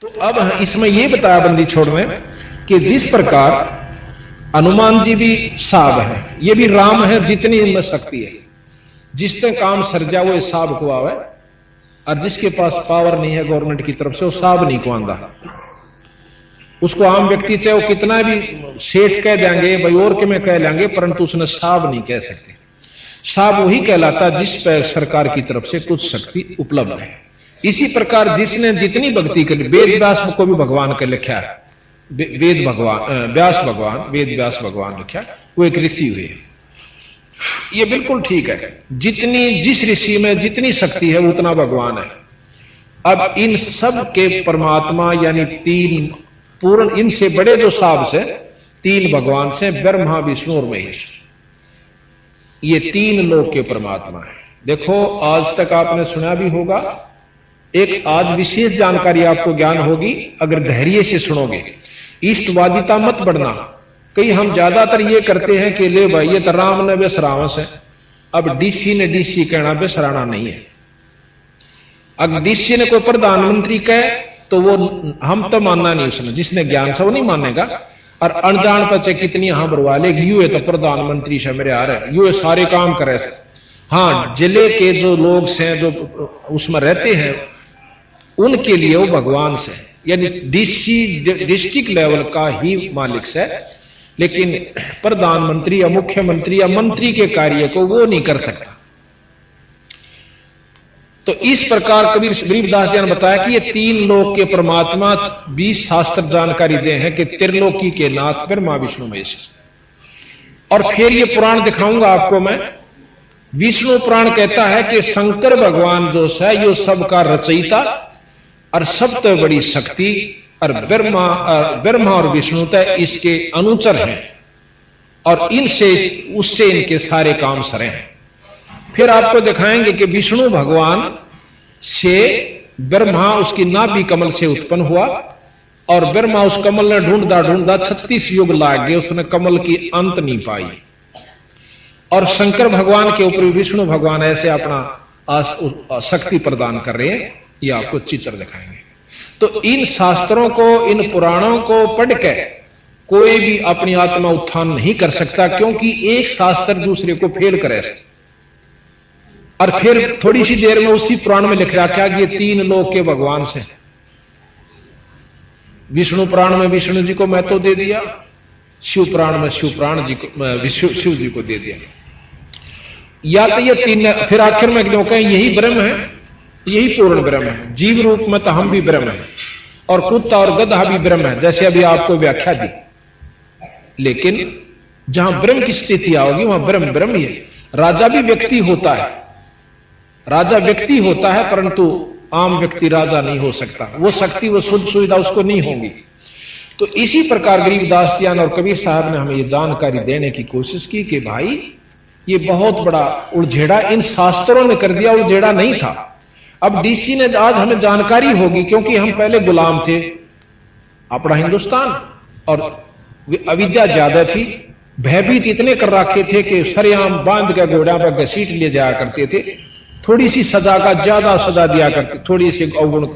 तो अब इसमें यह बताया बंदी छोड़ने कि जिस प्रकार हनुमान जी भी साब है, ये भी राम है, जितनी इनमें शक्ति है, जिसने काम सर्जा वो साब को आवे, और जिसके पास पावर नहीं है गवर्नमेंट की तरफ से वो साब नहीं को आंदा। उसको आम व्यक्ति चाहे वो कितना भी सेठ कह देंगे भाई और के में कह लेंगे, परंतु उसने साब नहीं कह सकते। साब वही कहलाता जिस पर सरकार की तरफ से कुछ शक्ति उपलब्ध है। इसी प्रकार जिसने जितनी भक्ति करी, वेद व्यास को भी भगवान का लिखा है, वेद भगवान व्यास भगवान, वेद व्यास भगवान लिखा, वो एक ऋषि हुए। ये बिल्कुल ठीक है, जितनी जिस ऋषि में जितनी शक्ति है उतना भगवान है। अब इन सब के परमात्मा यानी तीन पूर्ण, इनसे बड़े जो साब से तीन भगवान से ब्रह्मा विष्णु और महेश, ये तीन लोक के परमात्मा है। देखो आज तक आपने सुना भी होगा, एक आज विशेष जानकारी आपको ज्ञान होगी अगर धैर्य से सुनोगे। इष्टवादिता मत बढ़ना। कई हम ज्यादातर ये करते हैं कि ले भाई ये तो राम ने बेस रावस है, अब डीसी ने डीसी कहना बेसराना नहीं है। अगर डीसी ने कोई प्रधानमंत्री कहे तो वो हम तो मानना नहीं, उसने जिसने ज्ञान से वो नहीं मानेगा। और अनजान पर कितनी हम बरवा लेगी, यू है तो प्रधानमंत्री से मेरे आ रहे, यू सारे काम करे। हाँ, जिले के जो लोग हैं जो उसमें रहते हैं उनके लिए वो भगवान से, यानी डीसी डिस्ट्रिक्ट लेवल का ही मालिक से, लेकिन प्रधानमंत्री या मुख्यमंत्री या मंत्री के कार्य को वो नहीं कर सकता। तो इस प्रकार कबीर गरीबदास जी ने बताया कि ये तीन लोक के परमात्मा 20 शास्त्र जानकारी दे हैं कि त्रिलोकी के नाथ ब्रह्मा विष्णु महेश। और फिर ये पुराण दिखाऊंगा आपको मैं। विष्णु पुराण कहता है कि शंकर भगवान जो है यो सबका रचयिता और सबसे बड़ी शक्ति, और ब्रह्मा और विष्णु तय इसके अनुचर हैं, और इनसे उससे इनके सारे काम सरे हैं। फिर आपको दिखाएंगे कि विष्णु भगवान से ब्रह्मा उसकी नाभि कमल से उत्पन्न हुआ, और ब्रह्मा उस कमल ने ढूंढता ढूंढता 36 युग लाग गए, उसने कमल की अंत नहीं पाई। और शंकर भगवान के ऊपर विष्णु भगवान ऐसे अपना शक्ति प्रदान कर रहे हैं, ये आपको चित्र दिखाएंगे। तो इन शास्त्रों को, इन पुराणों को पढ़ के कोई भी अपनी आत्मा उत्थान नहीं कर सकता, क्योंकि एक शास्त्र दूसरे को फेल करे। और फिर थोड़ी सी देर में उसी पुराण में लिख रखा कि ये तीन लोक के भगवान से। विष्णु पुराण में विष्णु जी को महत्व दे दिया, शिव पुराण में शिव जी को दे दिया। या तो ये तीन, फिर आखिर में क्यों कहें यही ब्रह्म है, यही पूर्ण ब्रह्म है। जीव रूप में तो हम भी ब्रह्म है, और कुत्ता और गधा भी ब्रह्म है, जैसे अभी आपको व्याख्या दी। लेकिन जहां ब्रह्म की स्थिति आओगी वहां ब्रह्म ब्रह्म ही है। राजा भी व्यक्ति होता है, राजा व्यक्ति होता है, परंतु आम व्यक्ति राजा नहीं हो सकता। वो शक्ति, वो सुख सुविधा उसको नहीं होगी। तो इसी प्रकार गरीबदास जी और कबीर साहब ने हमें ये जानकारी देने की कोशिश की कि भाई ये बहुत बड़ा उलझेड़ा इन शास्त्रों ने कर दिया, उलझेड़ा नहीं था। अब डीसी ने आज हमें जानकारी होगी, क्योंकि हम पहले गुलाम थे अपना हिंदुस्तान, और अविद्या ज्यादा थी, भयभीत इतने कर रखे थे कि सरेआम बांध के घोड़ा पर घसीट ले जाया करते थे। थोड़ी सी सजा का ज्यादा सजा दिया करते, थोड़ी सी अवगुण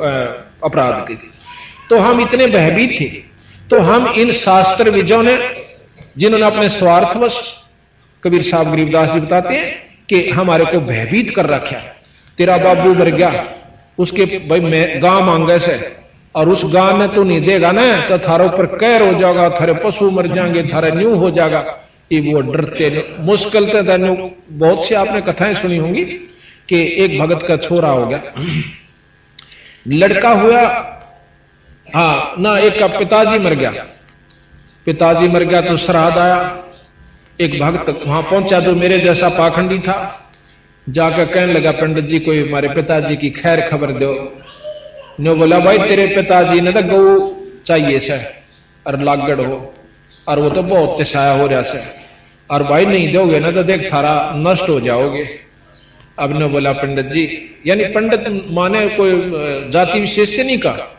अपराध की। तो हम इतने भयभीत थे। तो हम इन शास्त्र विजों ने, जिन्होंने अपने स्वार्थवश, कबीर साहब गरीबदास जी बताते हैं कि हमारे को भयभीत कर रखा। तेरा बाबू मर गया, उसके भाई मैं गांव मांगे से, और उस गांव ने तो नहीं देगा ना, तो थारे ऊपर कहर हो जाएगा, थारे पशु मर जाएंगे, थारे न्यू हो जाएगा। ये वो डरते मुश्किल थे। बहुत सी आपने कथाएं सुनी होंगी कि एक भगत का छोरा हो गया, लड़का हुआ, हाँ ना, एक का पिताजी मर गया। पिताजी मर गया तो श्राद्ध आया। एक भक्त वहां पहुंचा जो मेरे जैसा पाखंडी था, जाकर कहने लगा पंडित जी कोई हमारे पिताजी की खैर खबर दो। ने बोला भाई तेरे पिताजी ने तो गऊ चाहिए से, और लागड़ हो, और वो तो बहुत तिसाया हो रहा से, और भाई नहीं दोगे ना तो देख थारा नष्ट हो जाओगे। अब ने बोला पंडित जी, यानी पंडित माने कोई जाति विशेष से नहीं कहा।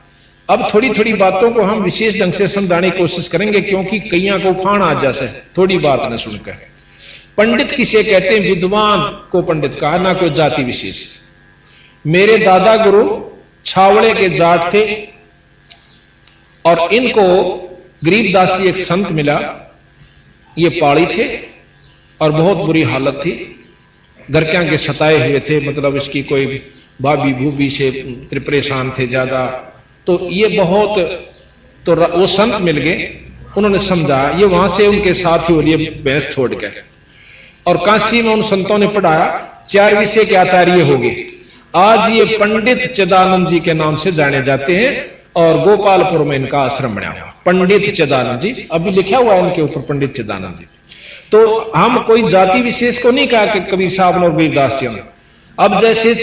अब थोड़ी थोड़ी बातों को हम विशेष ढंग से समझाने की कोशिश करेंगे, क्योंकि कईयां को उफान आ जाए थोड़ी बात न सुनकर। पंडित किसे कहते हैं? विद्वान को पंडित कहा, ना कोई जाति विशेष। मेरे दादा गुरु छावड़े के जाट थे, और इनको गरीबदास जी एक संत मिला, ये पाड़ी थे और बहुत बुरी हालत थी, घर के आगे सताए हुए थे, मतलब इसकी कोई भाभी भूबी से परेशान थे ज्यादा। तो ये बहुत, तो वो संत मिल गए, उन्होंने समझा, ये वहां से उनके साथ ही और ये भैंस छोड़ गए। और काशी में उन संतों ने पढ़ाया, 4 विषय के आचार्य हो गए। आज ये पंडित चिदानंद जी के नाम से जाने जाते हैं और गोपालपुर में इनका आश्रम बना हुआ, पंडित चिदानंद जी, अभी लिखा हुआ है इनके ऊपर पंडित चिदानंद जी। तो हम कोई जाति विशेष को नहीं कहा कि कबीर साहब ने और गरीबदास जी ने। अब जैसे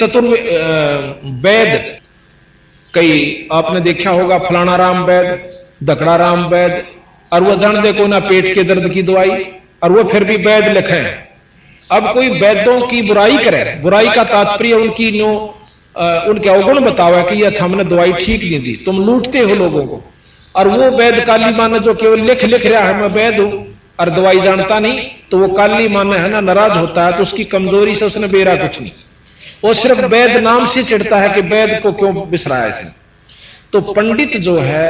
वैद, कई आपने देखा होगा, फलाना राम वैद, दकड़ा राम वैद, और वो जान देखो ना पेट के दर्द की दवाई, और वो फिर भी वैद लिखे हैं। अब कोई वैद्यों की बुराई करे, बुराई का तात्पर्य उनकी उनके अवगुण बतावा कि यह हमने दवाई ठीक नहीं दी, तुम लूटते हो लोगों को। और वो वैद काली माने जो केवल लिख रहा है मैं वैद हूं और दवाई जानता नहीं, तो वो काली माने है ना, नाराज होता है, तो उसकी कमजोरी से उसने बेरा कुछ नहीं, वो सिर्फ वैद नाम से चिढ़ता है कि वैद को क्यों बिसराया इसने। तो पंडित जो है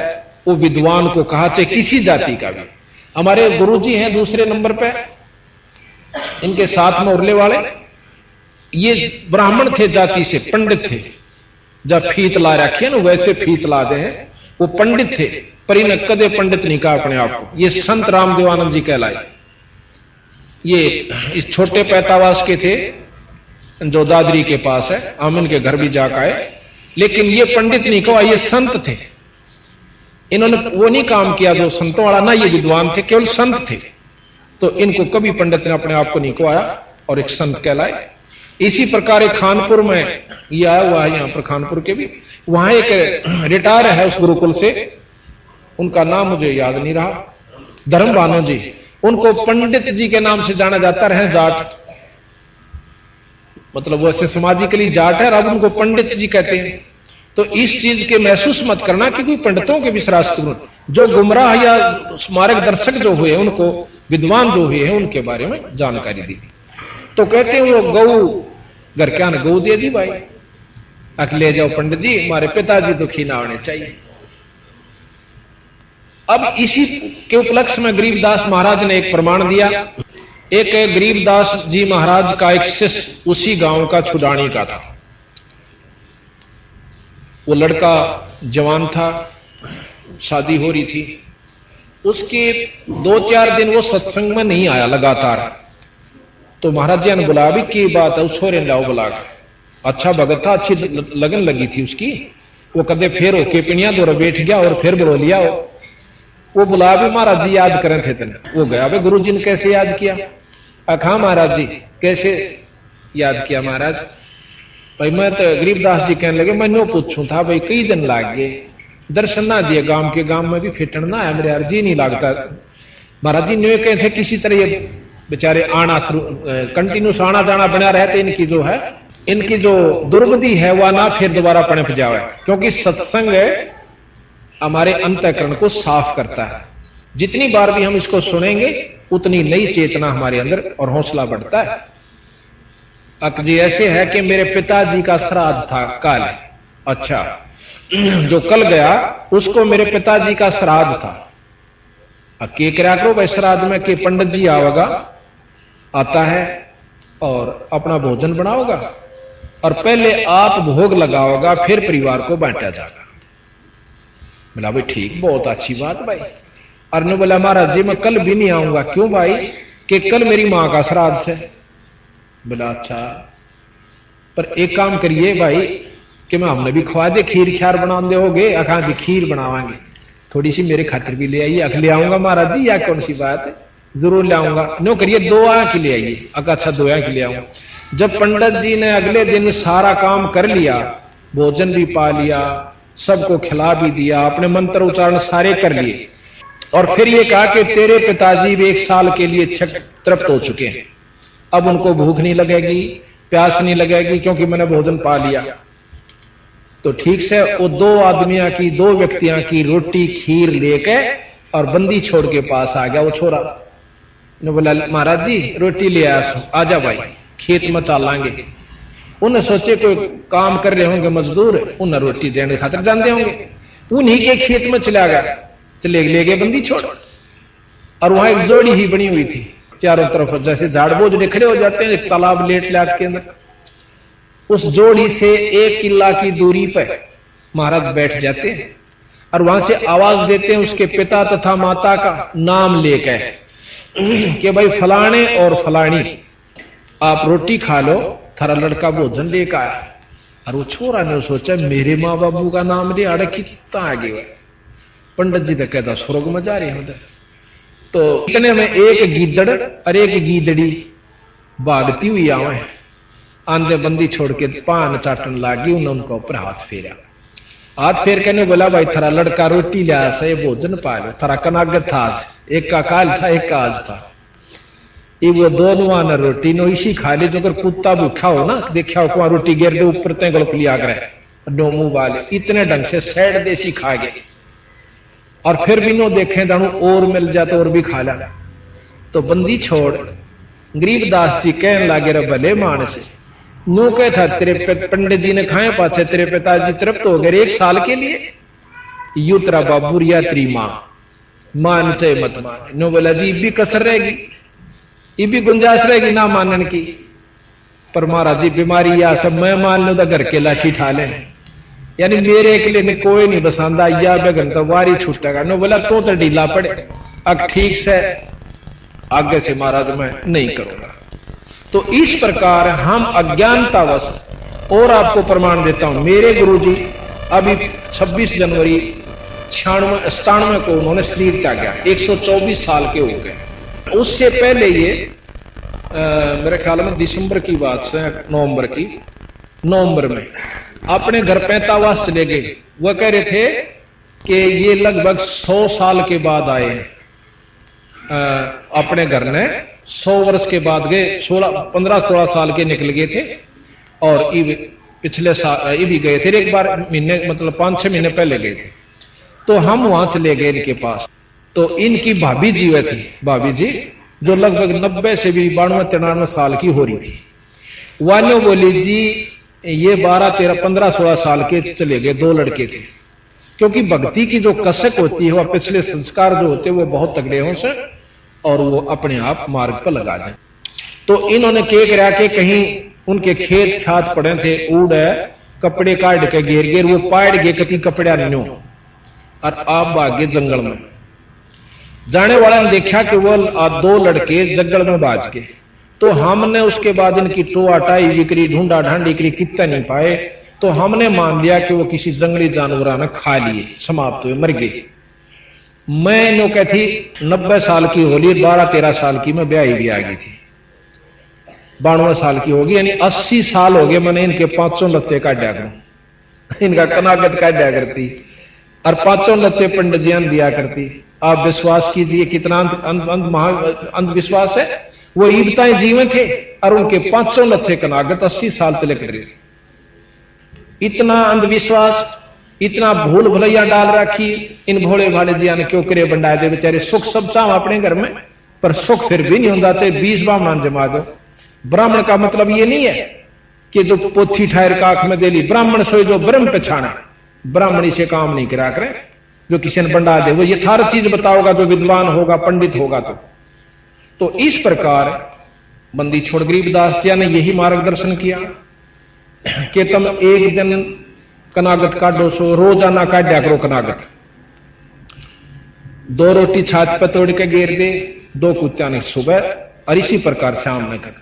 वो विद्वान को कहा, चाहे किसी जाति का भी। हमारे गुरुजी हैं दूसरे नंबर पे, इनके साथ में उरले वाले, ये ब्राह्मण थे जाति से, पंडित थे, जब फीत ला रखे ना वैसे फीत ला दे हैं, वो पंडित थे, पर इन्हें कदे पंडित नहीं कहा अपने आप को। ये संत रामदेवानंद जी कहलाए। ये इस छोटे पैतावास के थे जो दादरी के पास है, हम इनके घर भी जाकर आए, लेकिन ये पंडित नहीं कहा, ये संत थे। इन्होंने वो नहीं काम किया जो संतों वाला, ना ये विद्वान थे, केवल संत थे। तो इनको कभी पंडित ने अपने आप को नहीं कहा और एक संत कहलाए। इसी प्रकार एक खानपुर में ये आया हुआ है, यहां पर खानपुर के भी, वहां एक रिटायर है उस गुरुकुल से, उनका नाम मुझे याद नहीं रहा, धर्म भानो जी, उनको पंडित जी के नाम से जाना जाता रहे, जाट, मतलब वैसे सामाजिकली जाट है, अब उनको पंडित जी कहते हैं। तो इस चीज के महसूस मत करना कि कोई पंडितों के विश्वास, जो गुमराह या मार्गदर्शक जो हुए, उनको विद्वान जो हुए हैं उनके बारे में जानकारी दी। तो कहते हैं वो गऊ, घर क्या ने गऊ दे दी भाई, अख ले जाओ पंडित जी, हमारे पिताजी दुखी ना होने चाहिए। अब इसी के उपलक्ष्य में गरीबदास महाराज ने एक प्रमाण दिया। एक गरीबदास जी महाराज का एक शिष्य उसी गांव का छुडानी का था। वो लड़का जवान था, शादी हो रही थी, उसके 2-4 दिन वो सत्संग में नहीं आया लगातार। तो महाराज जी ने बुलाया, भी की बात है, छोरे लाओ बुला के। अच्छा भगत था, अच्छी लगन लगी थी उसकी, वो कदे फिर होके पिनिया दो बैठ गया और फिर बुला लिया। वो बुला भी, महाराज जी याद करें थे तेने। वो गया, भाई गुरु जी ने कैसे याद किया? अखा महाराज जी कैसे याद किया महाराज? भाई मैं तो गरीबदास जी कहने लगे, मैं नो पूछूं था भाई, कई दिन लाग गए, दर्शन ना दिए, गांव के गांव में भी फिटन ना है, मेरे यार जी नहीं लगता। महाराज जी ने कहे थे किसी तरह ये बेचारे आना कंटिन्यूस आना जाना बना रहते, इनकी जो है, इनकी जो दुर्बुद्धि है वह ना फिर दोबारा पनप जाए, क्योंकि सत्संग हमारे अंतःकरण को साफ करता है। जितनी बार भी हम इसको सुनेंगे उतनी नई चेतना हमारे अंदर और हौसला बढ़ता है। जी ऐसे है कि मेरे पिताजी का श्राद्ध था कल, अच्छा जो कल गया उसको मेरे पिताजी का श्राद्ध था, के करा करो भाई श्राद्ध में कि पंडित जी आवेगा, आता है और अपना भोजन बनाओगा और पहले आप भोग लगाओगा, फिर परिवार को बांटा जाएगा। बोला भाई ठीक, बहुत अच्छी बात भाई। और ने बोला महाराज जी मैं कल भी नहीं आऊंगा। क्यों भाई? कि कल मेरी मां का श्राद्ध है। बोला अच्छा, पर एक काम करिए भाई कि मैं हमने भी खवा दे, खीर ख्यार बना दे होगे? अखा जी खीर बनावांगे, थोड़ी सी मेरे खातिर भी ले आइए। अख ले आऊंगा महाराज जी, या कौन सी बात है, जरूर ले आऊंगा। नो करिए 2 आंख ले आइए। अच्छा 2 आंख ले आऊंगा। जब पंडित जी ने अगले दिन सारा काम कर लिया, भोजन भी पा लिया, सबको खिला भी दिया, अपने मंत्र उच्चारण सारे कर लिए और फिर ये कहा कि तेरे पिताजी भी 1 साल के लिए तृप्त हो चुके हैं, अब उनको भूख नहीं लगेगी, प्यास नहीं लगेगी, क्योंकि मैंने भोजन पा लिया। तो ठीक से वो 2 व्यक्तियां की रोटी खीर लेके और बंदी छोड़ के पास आ गया वो छोरा ने। बोला महाराज जी रोटी ले आजा भाई, खेत में चालांगे। उन्हें सोचे कोई काम कर रहे होंगे मजदूर, उन्हें रोटी देने खातिर जानते होंगे। उन्हीं के खेत में चला गया, चले ले गए बंदी छोड़। और वहां एक जोड़ी ही बनी हुई थी चारों तरफ, जैसे झाड़ बोझ खड़े हो जाते हैं एक तालाब लेट लाट के अंदर। उस जोड़ी से 1 किला की दूरी पर महाराज बैठ जाते हैं और वहां से आवाज देते हैं उसके पिता तथा माता का नाम लेकर कि भाई फलाने और फलानी आप रोटी खा लो, थारा लड़का भोजन लेकर आया। और वो छोरा ने सोचा मेरे माँ बाबू का नाम ले आड़े कितना आगे हुआ। पंडित जी तो कहता स्वर्ग में जा रहे हैं। तो इतने में एक गीदड़ और एक गीदड़ी भागती हुई आवे, आंधे बंदी छोड़ के पान चाटन लागी। उन्होंने उनका ऊपर हाथ फेरा, हाथ फेर के ने बोला भाई थारा लड़का रोटी लिया से भोजन पा लो, थारा कनागत था आज, एक का काल था एक का आज था। ये वो दोनों ने रोटी नो इसी खा ली, जो अगर कुत्ता भूखा हो ना देखा हो को रोटी गिर दे ऊपर तय गलत लिया करे नो मुंह वाले, इतने ढंग से सैड देसी खा गए। और फिर भी नो देखें दानू और मिल जाते और भी खा ला। तो बंदी छोड़ गरीबदास जी कहने लगे रे भले मान से नो कह था तेरे पंडित जी ने खाए पाछे तेरे पिताजी तृप्त हो गए 1 साल के लिए, यू तेरा बाबू या तेरी मां मान चाहे मत मान। नो बोला जी भी कसर रहेगी, ये भी गुंजाइश रहेगी ना मानने की। पर महाराज जी बीमारी या सब मैं मान लो तो घर के लाठी ठा ले, यानी मेरे के लिए कोई नहीं बसांदा या बेगन तो वारी छूटेगा। नो बोला तो ढीला पड़े, अब ठीक से आगे से महाराज मैं नहीं करूंगा। तो इस प्रकार हम अज्ञानतावश, और आपको प्रमाण देता हूं मेरे गुरुजी अभी 26 जनवरी 96 को उन्होंने शरीर त्यागा, 124 साल के हो गए। उससे पहले ये मेरे ख्याल में दिसंबर की बात से नवंबर में अपने घर पैंतावास चले गए। वह कह रहे थे कि ये लगभग 100 साल के बाद आए हैं अपने घर ने, 100 वर्ष के बाद गए, 15-16 साल के निकल गए थे। और पिछले साल ये भी गए थे एक बार, महीने मतलब 5-6 महीने पहले गए थे। तो हम वहां चले गए इनके पास। तो इनकी भाभी जी वह थी, भाभी जी जो लगभग 90 से भी 92-93 साल की हो रही थी। वानो बोली जी ये 12-13-15-16 साल के चले गए, 2 लड़के थे। क्योंकि भक्ति की जो कसक होती है वह पिछले संस्कार जो होते हैं वो बहुत तगड़े हों से और वो अपने आप मार्ग पर लगा दें। तो इन्होंने क्या करा के कहीं उनके खेत खात पड़े थे, ऊड़ है कपड़े काट के घेर वो पाड़ गए कति कपड़ा न्यो और आप भागे जंगल में। जाने वाला ने देखा कि वो 2 लड़के जंगल में बाज के। तो हमने उसके बाद इनकी टोआ टाई बिक्री ढूंढा ढांडी करी, कितना नहीं पाए। तो हमने मान लिया कि वो किसी जंगली जानवर ने खा लिए, समाप्त हुए, मर गए। मैं नो कहती 90 साल की होली, 12-13 साल की मैं ब्याही भी आ गई थी, 92 साल की होगी, यानी 80 साल हो गए मैंने इनके 5 लत्ते काटा करूं, इनका कनागत काटा करती और 5 लत्ते पंडित जी दिया करती। आप विश्वास कीजिए कितना अंधविश्वास है। वो ईबताएं जीवन थे और उनके 5 लत्ते कनागत 80 साल तक कर रहे थे। इतना अंधविश्वास, इतना भूल भुलैया डाल रखी इन भोले भाले जिया ने, क्यों करे बंडाए दे बेचारे। सुख सब चाह अपने घर में, पर सुख फिर भी नहीं होता चाहे 20 ब्राह्मण जमा दो। ब्राह्मण का मतलब ये नहीं है कि जो पोथी ठहर का आंख में दे ली, ब्राह्मण सोए जो ब्रह्म पछाना, ब्राह्मणी से काम नहीं करा करे जो किसी ने बंडा दे। वो यथार्थ चीज बताओगा जो विद्वान होगा, पंडित होगा। तो इस प्रकार बंदी छोड़ गरीबदास जी ने यही मार्गदर्शन किया कि तुम एक दिन कनागत काटो, सो रोजाना काटा करो कनागत। 2 रोटी छाछ पे तोड़ के घेर दे, 2 कुत्ता ने सुबह, और इसी प्रकार शाम में कर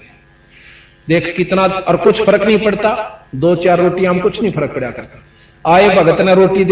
देख कितना, और कुछ फर्क नहीं पड़ता। 2-4 रोटियां हम कुछ नहीं फर्क पड़ा करता। आए भगत ने रोटी